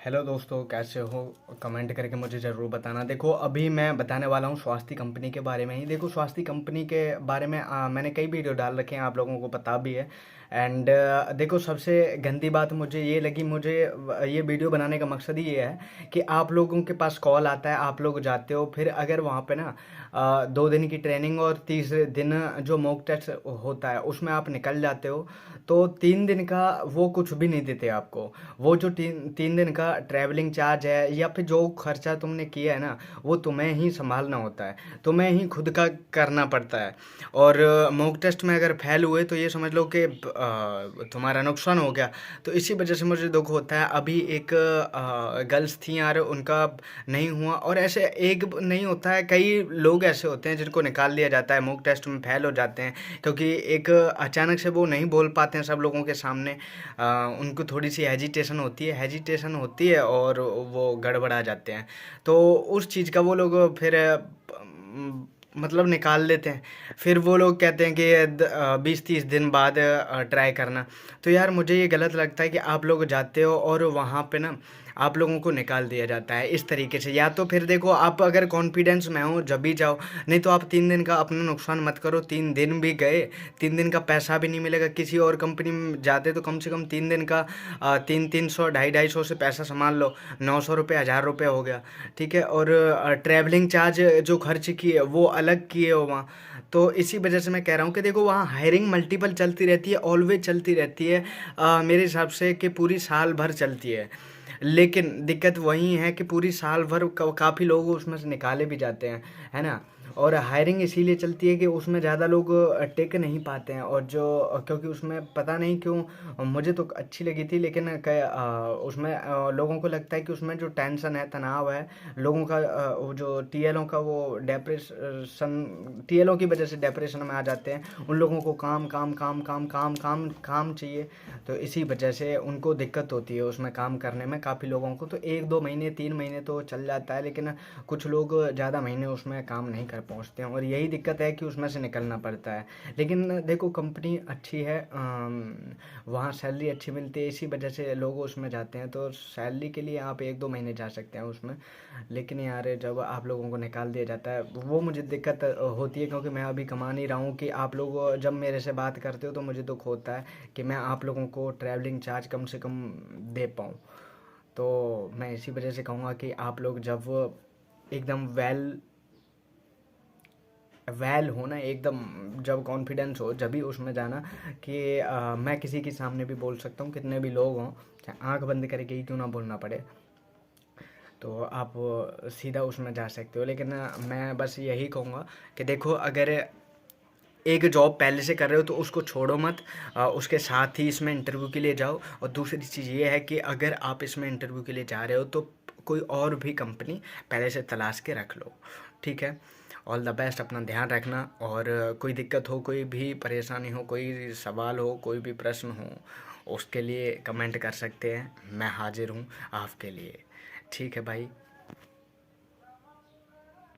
Hello दोस्तों, कैसे हो? कमेंट करके मुझे ज़रूर बताना। देखो, अभी मैं बताने वाला हूँ स्वास्थ्य कंपनी के बारे में ही। देखो, स्वास्थ्य कंपनी के बारे में मैंने कई वीडियो डाल रखे हैं, आप लोगों को पता भी है। एंड देखो, सबसे गंदी बात मुझे ये लगी, ये वीडियो बनाने का मकसद ही ये है कि आप लोगों के पास कॉल आता है, आप लोग जाते हो, फिर अगर वहाँ पे ना 2 दिन की ट्रेनिंग और तीसरे दिन जो मॉक टेस्ट होता है उसमें आप निकल जाते हो, तो 3 दिन का वो कुछ भी नहीं देते आपको। वो जो तीन तीन दिन का ट्रैवलिंग चार्ज है या फिर जो खर्चा तुमने किया है ना, वो तुम्हें ही संभालना होता है, तुम्हें ही खुद का करना पड़ता है। और मॉक टेस्ट में अगर फेल हुए तो ये समझ लो कि तुम्हारा नुकसान हो गया। तो इसी वजह से मुझे दुख होता है। अभी एक गर्ल्स थी यार, उनका नहीं हुआ, और ऐसे एक नहीं होता है, कई लोग ऐसे होते हैं जिनको निकाल दिया जाता है, मॉक टेस्ट में फेल हो जाते हैं क्योंकि एक अचानक से वो नहीं बोल पाते हैं सब लोगों के सामने। उनको थोड़ी सी हेजिटेशन होती है और वो गड़बड़ा जाते हैं। तो उस चीज़ का वो लोग फिर मतलब निकाल लेते हैं। फिर वो लोग कहते हैं कि 20-30 दिन बाद ट्राई करना। तो यार मुझे ये गलत लगता है कि आप लोग जाते हो और वहाँ पे ना आप लोगों को निकाल दिया जाता है इस तरीके से। या तो फिर देखो, आप अगर कॉन्फिडेंस में हो जब भी जाओ, नहीं तो आप 3 दिन का अपना नुकसान मत करो। 3 दिन भी गए, 3 दिन का पैसा भी नहीं मिलेगा। किसी और कंपनी में जाते तो कम से कम 3 दिन का 300-300 250-250 से पैसा संभाल लो, 900 रुपये 1000 रुपये हो गया, ठीक है। और ट्रैवलिंग चार्ज जो खर्च किए वो अलग किए हो वहाँ। तो इसी वजह से मैं कह रहा हूँ कि देखो, वहाँ हायरिंग मल्टीपल चलती रहती है, ऑलवेज चलती रहती है। मेरे हिसाब से कि पूरी साल भर चलती है। लेकिन दिक्कत वही है कि पूरी साल भर काफ़ी लोग उसमें से निकाले भी जाते हैं, है ना। और हायरिंग इसीलिए चलती है कि उसमें ज़्यादा लोग टिक नहीं पाते हैं। और जो क्योंकि उसमें पता नहीं क्यों, मुझे तो अच्छी लगी थी, लेकिन उसमें लोगों को लगता है कि उसमें जो टेंशन है, तनाव है लोगों का, वो जो टीएलओ का वो डिप्रेशन, टीएलओ की वजह से डिप्रेशन में आ जाते हैं। उन लोगों को काम काम काम काम काम काम काम चाहिए। तो इसी वजह से उनको दिक्कत होती है उसमें काम करने में। काफ़ी लोगों को तो 1-2 महीने 3 महीने तो चल जाता है, लेकिन कुछ लोग ज़्यादा महीने उसमें काम नहीं कर पहुंचते हैं, और यही दिक्कत है कि उसमें से निकलना पड़ता है। लेकिन देखो, कंपनी अच्छी है, वहाँ सैलरी अच्छी मिलती है, इसी वजह से लोग उसमें जाते हैं। तो सैलरी के लिए आप 1-2 महीने जा सकते हैं उसमें। लेकिन यार, जब आप लोगों को निकाल दिया जाता है वो मुझे दिक्कत होती है, क्योंकि मैं अभी कमा नहीं रहा हूँ। कि आप लोग जब मेरे से बात करते हो तो मुझे दुख होता है कि मैं आप लोगों को ट्रैवलिंग चार्ज कम से कम दे पाऊँ। तो मैं इसी वजह से कहूँगा कि आप लोग जब एकदम वेल वेल हो ना, एकदम जब कॉन्फिडेंस हो, जब भी उसमें जाना। कि मैं किसी के सामने भी बोल सकता हूँ, कितने भी लोग हों, चाहे आंख बंद करके ही क्यों ना बोलना पड़े, तो आप सीधा उसमें जा सकते हो। लेकिन मैं बस यही कहूँगा कि देखो, अगर एक जॉब पहले से कर रहे हो तो उसको छोड़ो मत, उसके साथ ही इसमें इंटरव्यू के लिए जाओ। और दूसरी चीज़ ये है कि अगर आप इसमें इंटरव्यू के लिए जा रहे हो तो कोई और भी कंपनी पहले से तलाश के रख लो, ठीक है। ऑल द बेस्ट, अपना ध्यान रखना। और कोई दिक्कत हो, कोई भी परेशानी हो, कोई सवाल हो, कोई भी प्रश्न हो, उसके लिए कमेंट कर सकते हैं। मैं हाजिर हूँ आपके लिए, ठीक है भाई।